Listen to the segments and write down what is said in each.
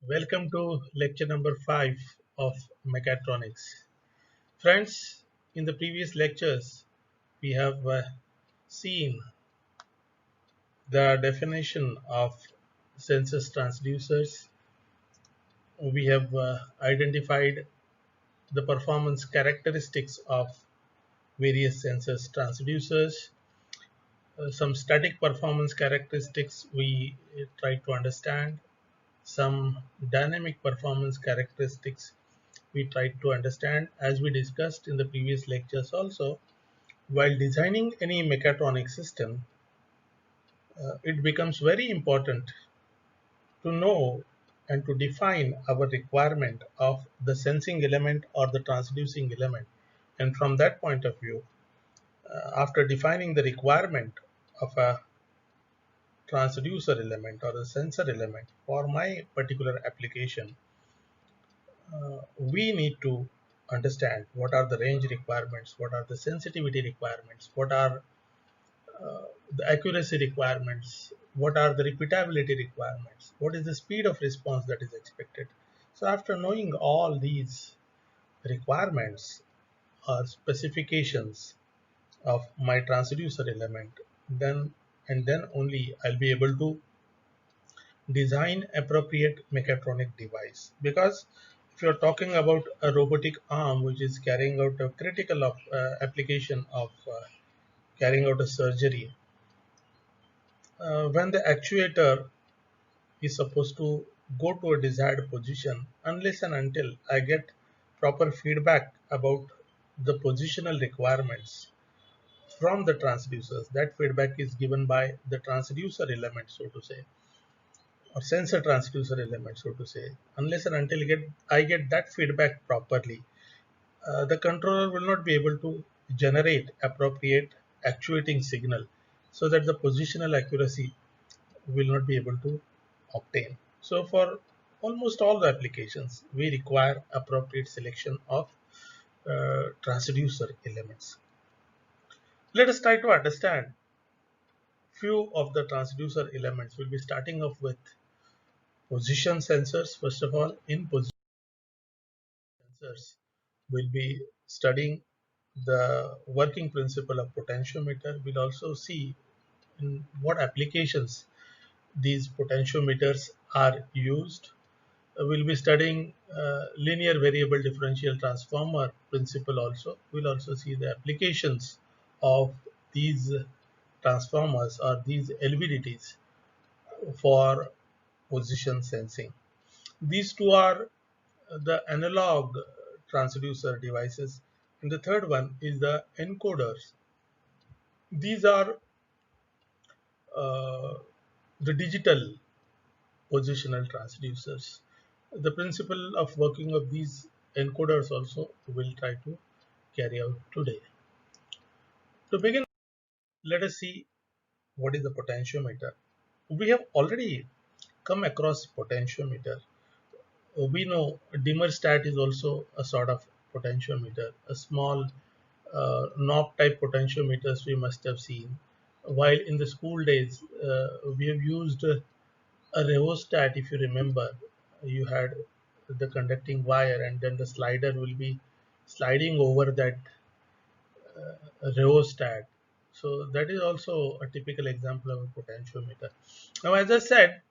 Welcome to lecture number 5 of mechatronics. Friends, in the previous lectures, we have seen the definition of sensors transducers. We have identified the performance characteristics of various sensors transducers. Some static performance characteristics we try to understand. Some dynamic performance characteristics we tried to understand. As we discussed in the previous lectures also, while designing any mechatronic system, it becomes very important to know and to define our requirement of the sensing element or the transducing element. And from that point of view, after defining the requirement of a transducer element or a sensor element for my particular application, we need to understand what are the range requirements, what are the sensitivity requirements, what are the accuracy requirements, what are the repeatability requirements, what is the speed of response that is expected. So after knowing all these requirements or specifications of my transducer element, then only I'll be able to design appropriate mechatronic device. Because if you're talking about a robotic arm which is carrying out a critical application of carrying out a surgery, when the actuator is supposed to go to a desired position, unless and until I get proper feedback about the positional requirements from the transducers, that feedback is given by the transducer element, so to say, or sensor transducer element, so to say. Unless and until I get that feedback properly, the controller will not be able to generate appropriate actuating signal, so that the positional accuracy will not be able to obtain. So for almost all the applications, we require appropriate selection of transducer elements. Let us try to understand few of the transducer elements. We'll be starting off with position sensors. First of all, in position sensors, we'll be studying the working principle of potentiometer. We'll also see in what applications these potentiometers are used. We'll be studying linear variable differential transformer principle also. We'll also see the applications of these transformers or these LVDTs for position sensing. These two are the analog transducer devices, and the third one is the encoders. These are uh, the digital positional transducers. The principle of working of these encoders also we'll try to carry out today. To begin, let us see what is the potentiometer. We have already come across potentiometer. We know dimmer stat is also a sort of potentiometer, a small knob type potentiometers we must have seen. While in the school days, we have used a rheostat. If you remember, you had the conducting wire and then the slider will be sliding over that rheostat. So that is also a typical example of a potentiometer. Now, as I said,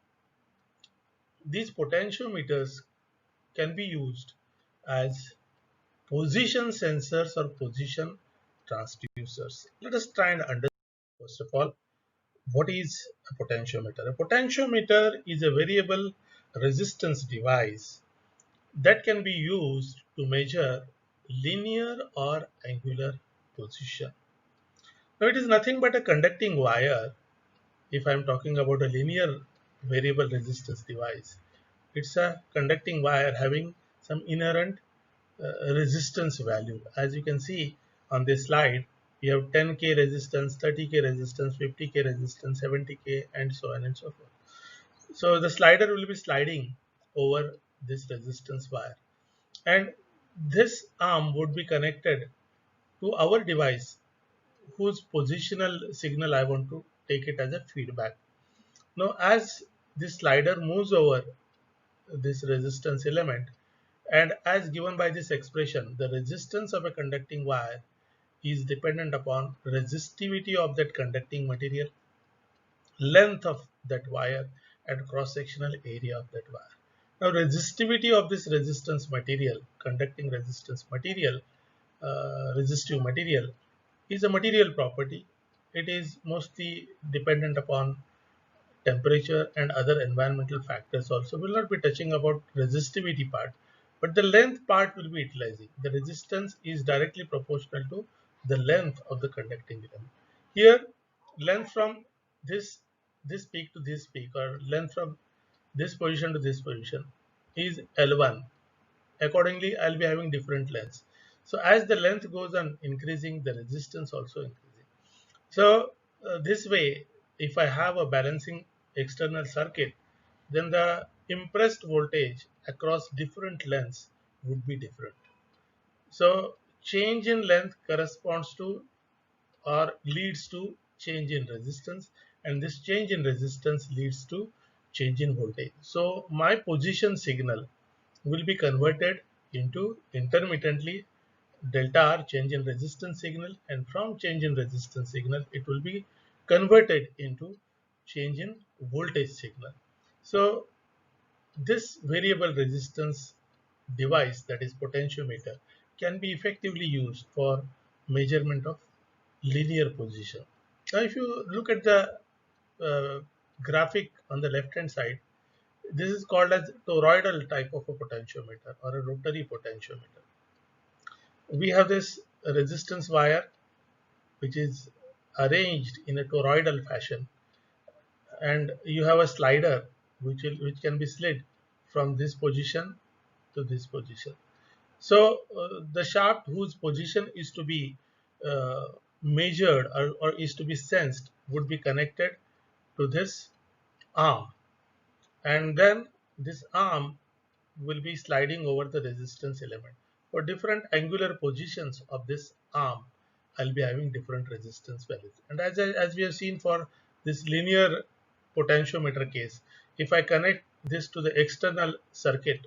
these potentiometers can be used as position sensors or position transducers. Let us try and understand first of all what is a potentiometer. A potentiometer is a variable resistance device that can be used to measure linear or angular position. Now it is nothing but a conducting wire. If I am talking about a linear variable resistance device, it's a conducting wire having some inherent resistance value. As you can see on this slide, we have 10K resistance, 30K resistance, 50K resistance, 70K, and so on and so forth. So the slider will be sliding over this resistance wire, and this arm would be connected to our device whose positional signal I want to take it as a feedback. Now as this slider moves over, this resistance element, and as given by this expression, the resistance of a conducting wire is dependent upon resistivity of that conducting material, length of that wire, and cross-sectional area of that wire. Now, resistivity of this resistance material, conducting resistance material, resistive material, is a material property. It is mostly dependent upon temperature and other environmental factors also. We'll not be touching about resistivity part, but the length part will be utilizing. The resistance is directly proportional to the length of the conducting element. Here, length from this peak to this peak, or length from this position to this position, is L1. Accordingly, I'll be having different lengths. So as the length goes on increasing, the resistance also increasing. So this way, if I have a balancing external circuit, then the impressed voltage across different lengths would be different. So change in length corresponds to or leads to change in resistance, and this change in resistance leads to change in voltage. So my position signal will be converted into intermittently delta R, change in resistance signal, and from change in resistance signal it will be converted into change in voltage signal. So this variable resistance device, that is potentiometer, can be effectively used for measurement of linear position. Now if you look at the uh, graphic on the left hand side, this is called as toroidal type of a potentiometer or a rotary potentiometer. We have this resistance wire which is arranged in a toroidal fashion, and you have a slider which can be slid from this position to this position. So the shaft whose position is to be uh, measured, or is to be sensed, would be connected to this arm, and then this arm will be sliding over the resistance element. For different angular positions of this arm, I'll be having different resistance values. And as we have seen for this linear potentiometer case, if I connect this to the external circuit,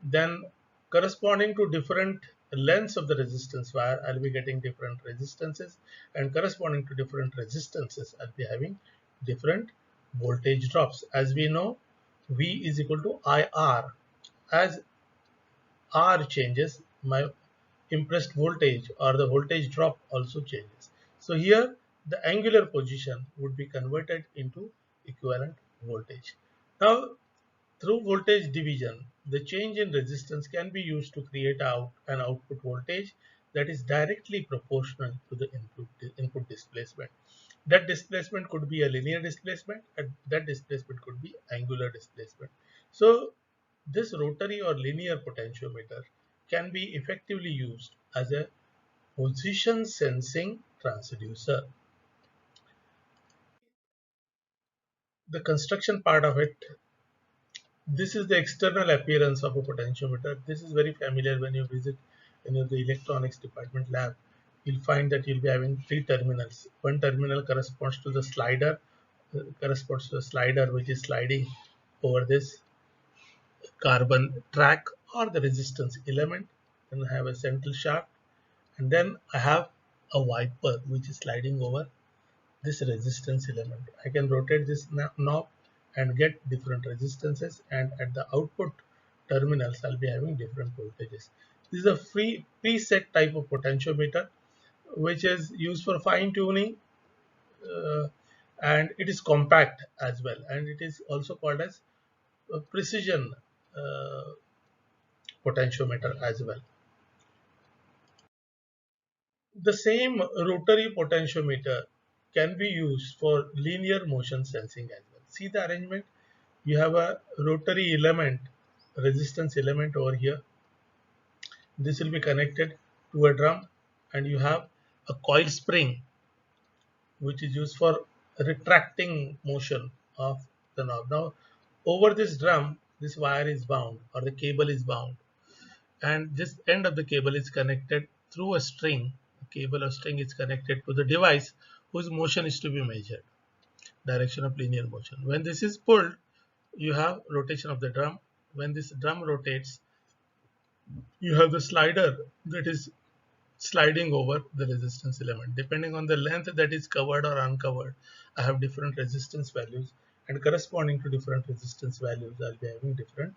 then corresponding to different lengths of the resistance wire, I'll be getting different resistances, and corresponding to different resistances, I'll be having different voltage drops. As we know, V is equal to IR. As R changes, my impressed voltage or the voltage drop also changes. So here the angular position would be converted into equivalent voltage. Now through voltage division, the change in resistance can be used to create out an output voltage that is directly proportional to the input displacement. That displacement could be a linear displacement, and that displacement could be angular displacement. So this rotary or linear potentiometer can be effectively used as a position sensing transducer. The construction part of it, this is the external appearance of a potentiometer. This is very familiar when you visit the electronics department lab. You'll find that you'll be having three terminals. One terminal corresponds to the slider, which is sliding over this carbon track or the resistance element. Then I have a central shaft, and then I have a wiper which is sliding over this resistance element. I can rotate this knob and get different resistances, and at the output terminals I'll be having different voltages. This is a free preset type of potentiometer which is used for fine tuning, uh, and it is compact as well, and it is also called as a precision uh, potentiometer as well. The same rotary potentiometer can be used for linear motion sensing as well. See the arrangement? You have a rotary element, resistance element over here. This will be connected to a drum, and you have a coil spring which is used for retracting motion of the knob. Now, over this drum, this wire is bound or the cable is bound, and this end of the cable is connected through a string. A cable or string is connected to the device whose motion is to be measured, direction of linear motion. When this is pulled, you have rotation of the drum. when this drum rotates, you have the slider that is sliding over the resistance element. Depending on the length that is covered or uncovered, I have different resistance values, and corresponding to different resistance values, I'll be having different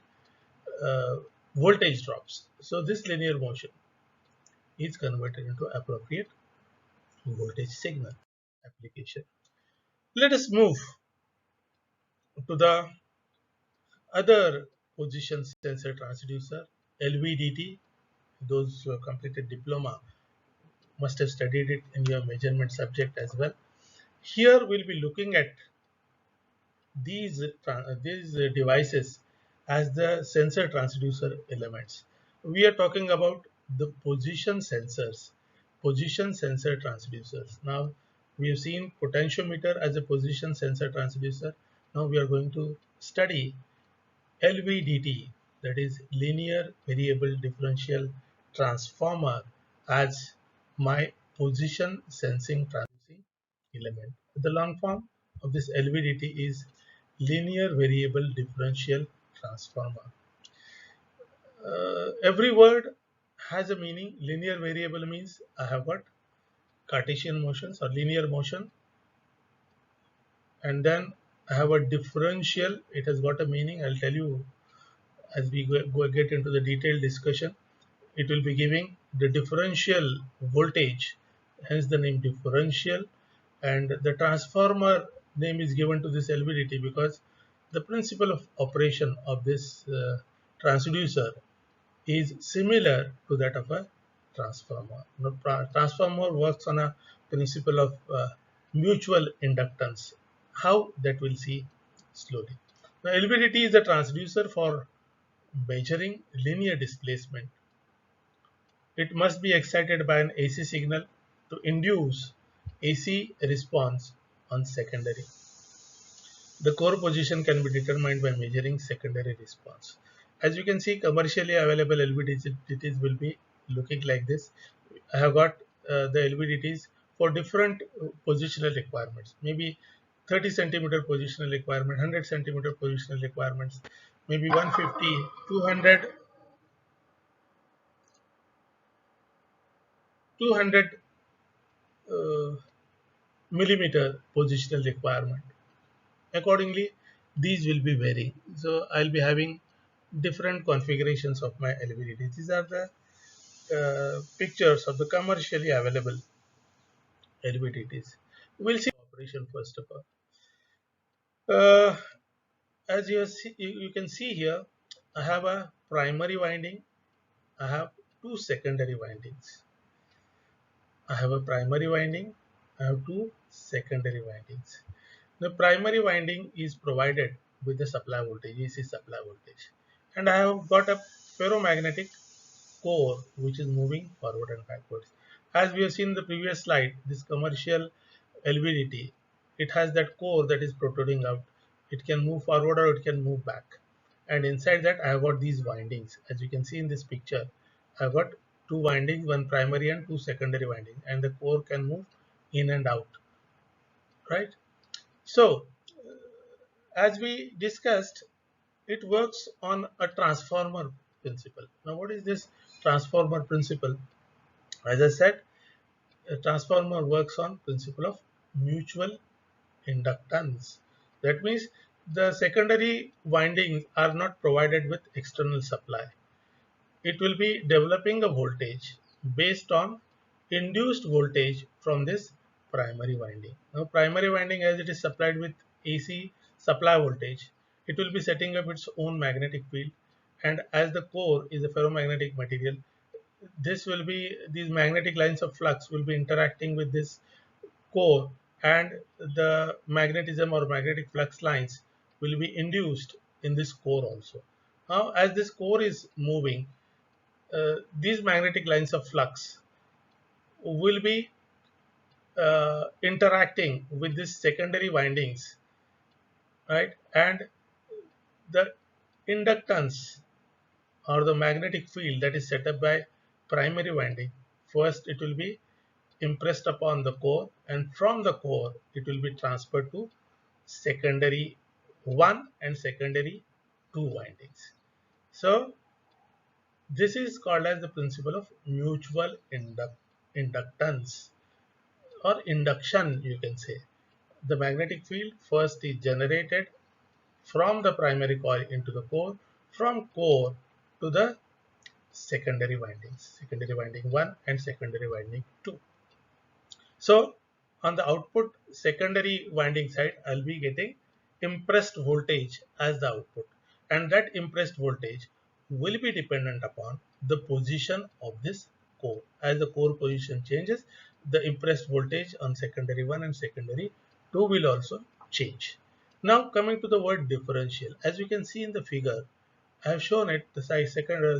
uh, voltage drops. So this linear motion is converted into appropriate voltage signal application. Let us move to the other position sensor transducer, LVDT. Those who have completed diploma must have studied it in your measurement subject as well. Here we'll be looking at these devices as the sensor transducer elements. We are talking about the position sensors, position sensor transducers. Now we have seen potentiometer as a position sensor transducer. Now we are going to study LVDT, that is linear variable differential transformer, as my position sensing transducing element. The long form of this LVDT is linear variable differential transformer. Every word has a meaning. Linear variable means I have got Cartesian motions or linear motion, and then I have a differential. It has got a meaning. I'll tell you as we get into the detailed discussion. It will be giving the differential voltage, hence the name differential, and the transformer name is given to this LVDT because the principle of operation of this transducer is similar to that of a transformer. Transformer works on a principle of mutual inductance. How, that we'll see slowly. Now, LVDT is a transducer for measuring linear displacement. It must be excited by an AC signal to induce AC response on secondary. The core position can be determined by measuring secondary response. As you can see, commercially available LVDTs will be looking like this. I have got the LVDTs for different positional requirements. Maybe 30 centimeter positional requirement, 100 centimeter positional requirements, maybe 150, 200, 200 uh, millimeter positional requirement. Accordingly, these will be varying. So I'll be having different configurations of my LVDTs. These are the pictures of the commercially available LVDTs. We'll see operation first of all. Uh, as you can see here, I have a primary winding. I have two secondary windings. I have a primary winding. I have two secondary windings. The primary winding is provided with the supply voltage, AC supply voltage. And I have got a ferromagnetic core which is moving forward and backwards. As we have seen in the previous slide, this commercial LVDT, it has that core that is protruding out. It can move forward or it can move back. And inside that I have got these windings. As you can see in this picture, I have got two windings, one primary and two secondary windings, and the core can move in and out, right? So as we discussed, it works on a transformer principle. Now, what is this transformer principle? As I said, a transformer works on principle of mutual inductance. That means the secondary windings are not provided with external supply. It will be developing a voltage based on induced voltage from this primary winding. Now, primary winding, as it is supplied with AC supply voltage, it will be setting up its own magnetic field, and as the core is a ferromagnetic material, these magnetic lines of flux will be interacting with this core, and the magnetism or magnetic flux lines will be induced in this core also. Now, as this core is moving, these magnetic lines of flux will be interacting with these secondary windings, right? And the inductance or the magnetic field that is set up by primary winding, first it will be impressed upon the core, and from the core it will be transferred to secondary 1 and secondary 2 windings. So this is called as the principle of mutual inductance or induction, you can say. The magnetic field first is generated from the primary coil into the core, from core to the secondary winding 1 and secondary winding 2. So on the output secondary winding side, I'll be getting impressed voltage as the output, and that impressed voltage will be dependent upon the position of this core. As the core position changes, the impressed voltage on secondary 1 and secondary 2 will also change. Now coming to the word differential, as you can see in the figure, I have shown it. The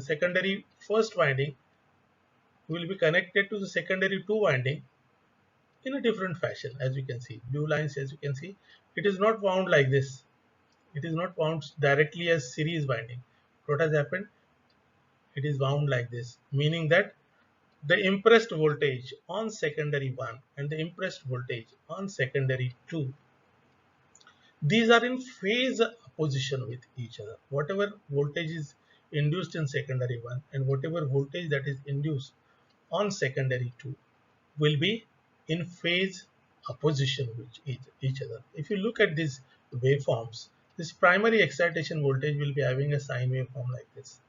secondary first winding will be connected to the secondary 2 winding in a different fashion. As you can see, blue lines, as you can see, it is not wound like this. It is not wound directly as series winding. What has happened? It is wound like this, meaning that the impressed voltage on secondary 1 and the impressed voltage on secondary 2, these are in phase opposition with each other. Whatever voltage is induced in secondary 1 and whatever voltage that is induced on secondary 2 will be in phase opposition with each other. If you look at these waveforms, this primary excitation voltage will be having a sine waveform like this.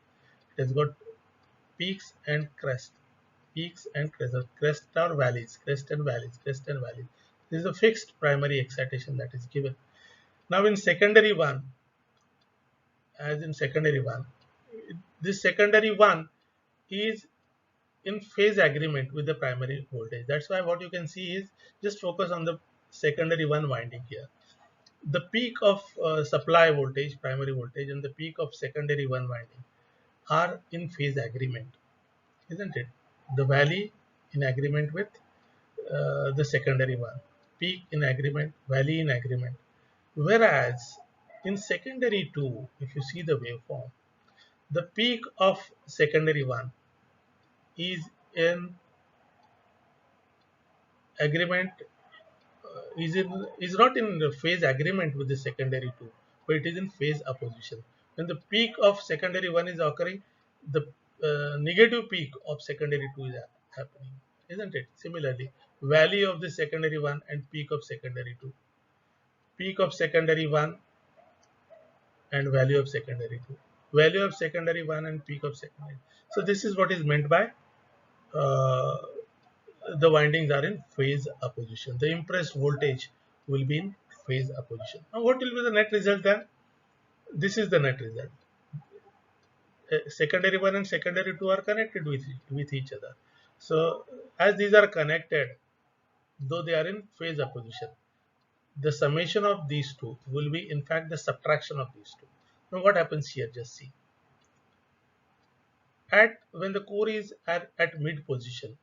It has got peaks and crest, peaks and crest, crest or valleys, crest and valleys, crest and valleys. This is a fixed primary excitation that is given. Now in secondary one, as in secondary one, this secondary one is in phase agreement with the primary voltage. That's why what you can see is, just focus on the secondary one winding here. The peak of supply voltage, primary voltage, and the peak of secondary one winding are in phase agreement, isn't it? The valley in agreement with the secondary one, peak in agreement, valley in agreement. Whereas in secondary 2, if you see the waveform, the peak of secondary 1 is in agreement, is not in the phase agreement with the secondary 2, but it is in phase opposition. When the peak of secondary 1 is occurring, the negative peak of secondary 2 is happening, isn't it? Similarly, valley of the secondary 1 and peak of secondary 2, peak of secondary 1 and value of secondary 2, value of secondary 1 and peak of secondary. So this is what is meant by uh, the windings are in phase opposition. The impressed voltage will be in phase opposition. Now what will be the net result then? This is the net result. Secondary 1 and secondary 2 are connected with each other. So as these are connected, though they are in phase opposition, the summation of these two will be in fact the subtraction of these two. Now what happens here? Just see. At when the core is at mid position,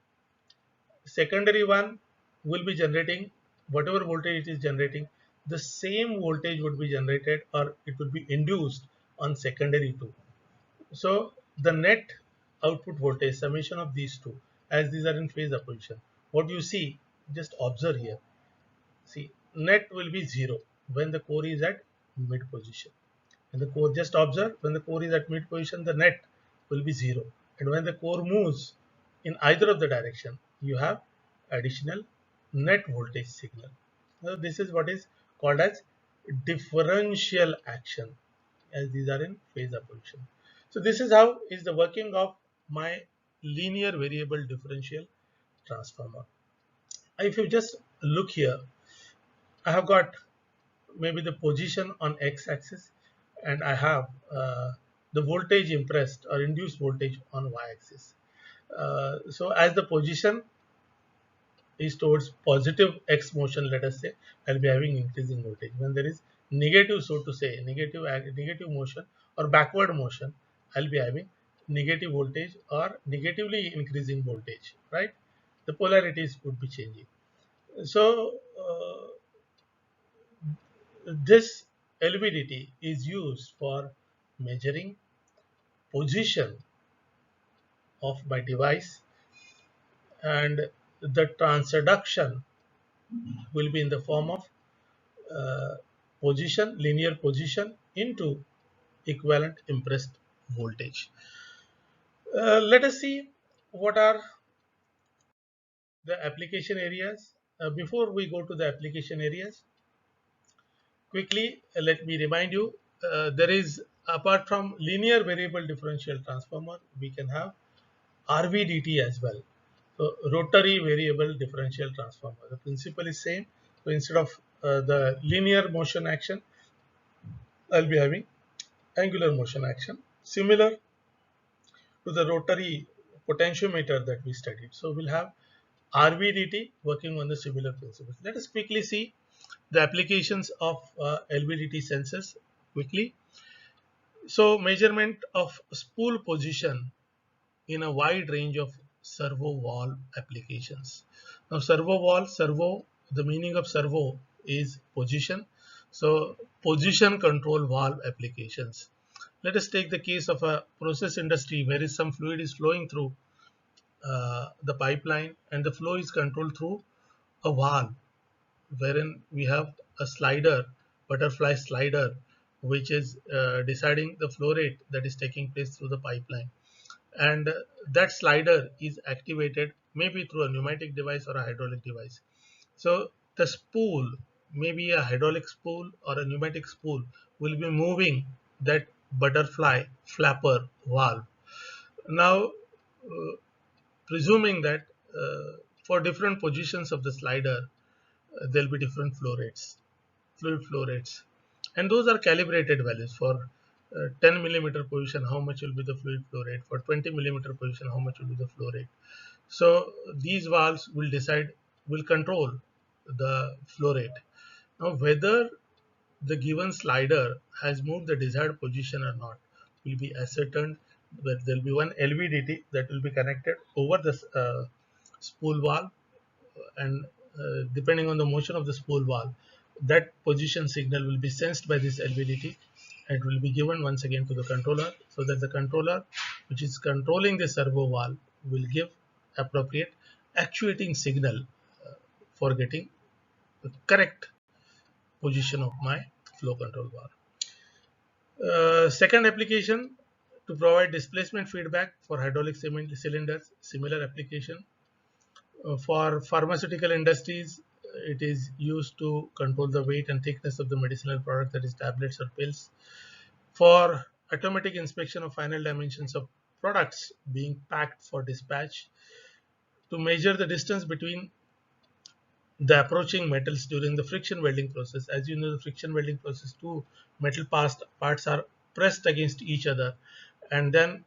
secondary one will be generating whatever voltage it is generating, the same voltage would be generated or it would be induced on secondary 2. So the net output voltage summation of these two, as these are in phase opposition, what you see, just observe here. See, net will be 0 when the core is at mid position. When the core, just observe, when the core is at mid position, the net will be 0. And when the core moves in either of the direction, you have additional net voltage signal. Now, this is what is called as differential action, as these are in phase opposition. So this is how is the working of my linear variable differential transformer. If you just look here, I have got maybe the position on x-axis, and I have the voltage impressed or induced voltage on y-axis. So as the position is towards positive x motion, let us say, I'll be having increasing voltage. When there is negative, so to say, negative motion or backward motion, I'll be having negative voltage or negatively increasing voltage, right? The polarities would be changing. So this LVDT is used for measuring position of my device, and the transduction will be in the form of uh, linear position into equivalent impressed voltage. Let us see what are the application areas. Before we go to the application areas, quickly let me remind you, there is, apart from linear variable differential transformer, we can have RVDT as well. So rotary variable differential transformer. The principle is same. So instead of the linear motion action, I'll be having angular motion action, similar to the rotary potentiometer that we studied. So we'll have RVDT working on the similar principles. Let us quickly see the applications of LVDT sensors quickly. So measurement of spool position in a wide range of servo valve applications. Now servo, the meaning of servo is position. So position control valve applications. Let us take the case of a process industry where some fluid is flowing through the pipeline and the flow is controlled through a valve wherein we have a slider, butterfly slider, which is deciding the flow rate that is taking place through the pipeline. And that slider is activated maybe through a pneumatic device or a hydraulic device. So the spool, maybe a hydraulic spool or a pneumatic spool, will be moving that butterfly flapper valve. Now, presuming that for different positions of the slider, there'll be different flow rates, fluid flow rates, and those are calibrated values. For 10 millimeter position, how much will be the fluid flow rate? For 20 millimeter position, how much will be the flow rate? So these valves will control the flow rate. Now, whether the given slider has moved the desired position or not will be ascertained. But there will be one LVDT that will be connected over the spool valve, and depending on the motion of the spool valve, that position signal will be sensed by this LVDT and will be given once again to the controller, so that the controller, which is controlling the servo valve, will give appropriate actuating signal for getting the correct position of my flow control valve. Second application, to provide displacement feedback for hydraulic cylinders, similar application. For pharmaceutical industries, it is used to control the weight and thickness of the medicinal product, that is tablets or pills. For automatic inspection of final dimensions of products being packed for dispatch. To measure the distance between the approaching metals during the friction welding process. As you know, the friction welding process, two metal parts are pressed against each other, and then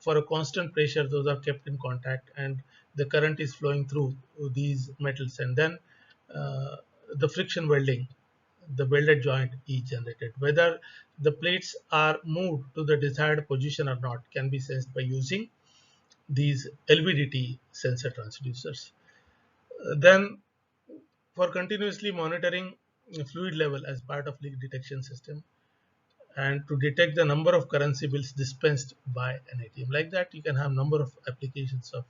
for a constant pressure those are kept in contact and the current is flowing through these metals, and then uh, the friction welding, the welded joint is generated. Whether the plates are moved to the desired position or not can be sensed by using these LVDT sensor transducers. Then, for continuously monitoring fluid level as part of leak detection system, and to detect the number of currency bills dispensed by an ATM. Like that, you can have number of applications of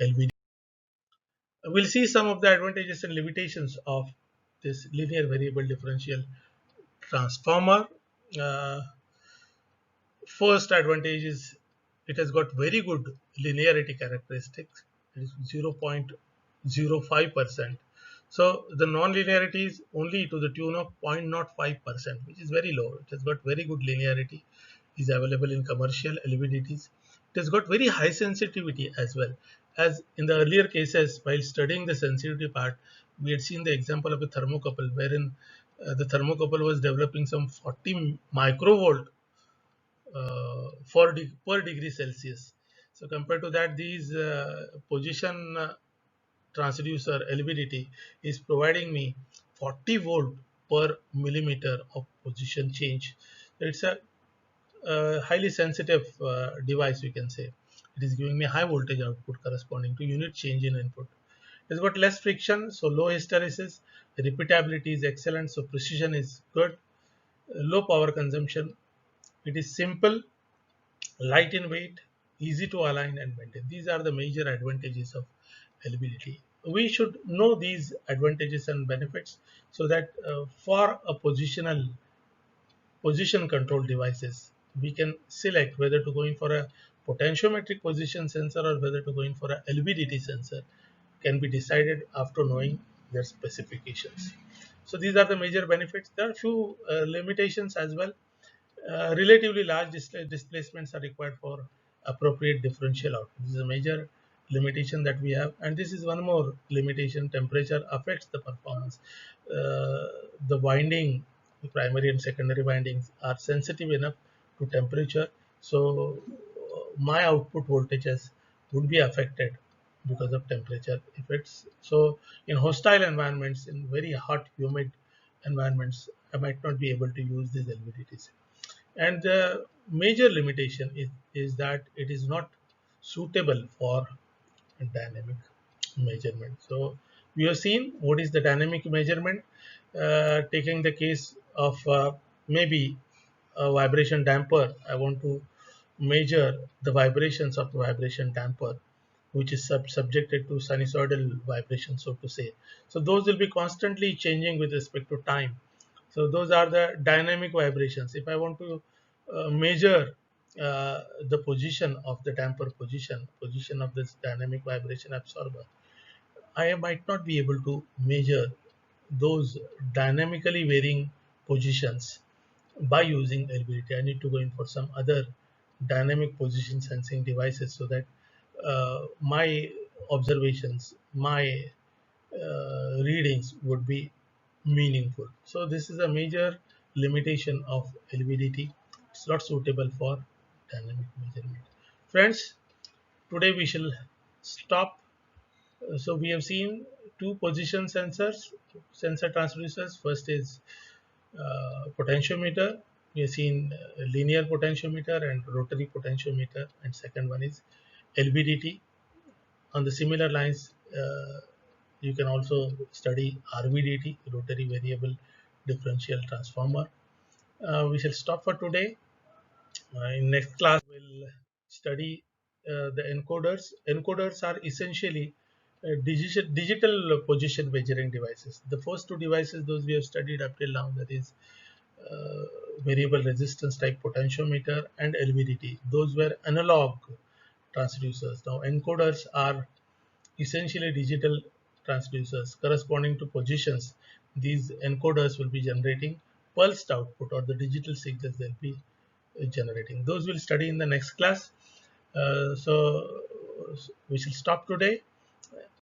LVD. We'll see some of the advantages and limitations of this linear variable differential transformer. Uh, First advantage is it has got very good linearity characteristics. It is 0.05%. So the non-linearity is only to the tune of 0.05%, which is very low. It has got very good linearity. Is available in commercial LVDTs. It has got very high sensitivity as well. As in the earlier cases, while studying the sensitivity part, we had seen the example of a thermocouple wherein the thermocouple was developing some 40 microvolt per degree Celsius. So compared to that, these position transducer LVDT is providing me 40 volt per millimeter of position change. So it's a highly sensitive device, we can say. It is giving me high voltage output corresponding to unit change in input. It's got less friction, so low hysteresis. Repeatability is excellent, so precision is good. Low power consumption. It is simple, light in weight, easy to align and maintain. These are the major advantages of LVDT. We should know these advantages and benefits so that for a position control devices, we can select whether to go in for a potentiometric position sensor or whether to go in for a LVDT sensor can be decided after knowing their specifications. So these are the major benefits. There are a few limitations as well. Relatively large displacements are required for appropriate differential output. This is a major limitation that we have, and this is one more limitation: temperature affects the performance. The winding, the primary and secondary windings are sensitive enough to temperature, so my output voltages would be affected because of temperature effects. So in hostile environments, in very hot humid environments, I might not be able to use these LVDTs. And the major limitation is that it is not suitable for dynamic measurement. So we have seen what is the dynamic measurement, taking the case of maybe a vibration damper. I want to measure the vibrations of the vibration damper, which is subjected to sinusoidal vibration, so to say. So those will be constantly changing with respect to time. So those are the dynamic vibrations. If I want to measure the position of the damper position of this dynamic vibration absorber, I might not be able to measure those dynamically varying positions by using LVDT. I need to go in for some other dynamic position sensing devices so that my observations, my readings would be meaningful. So this is a major limitation of LVDT. It's not suitable for dynamic measurement. Friends, today we shall stop. So we have seen two position sensors, sensor transducers. First is potentiometer. We have seen linear potentiometer and rotary potentiometer, and second one is LVDT. On the similar lines, you can also study RVDT, rotary variable differential transformer. We shall stop for today. In next class, we'll study the encoders. Encoders are essentially digital position measuring devices. The first two devices, those we have studied up till now, that is variable resistance type potentiometer and LVDT. Those were analog transducers. Now encoders are essentially digital transducers corresponding to positions. These encoders will be generating pulsed output, or the digital signals they'll be generating. Those we'll study in the next class. So we shall stop today.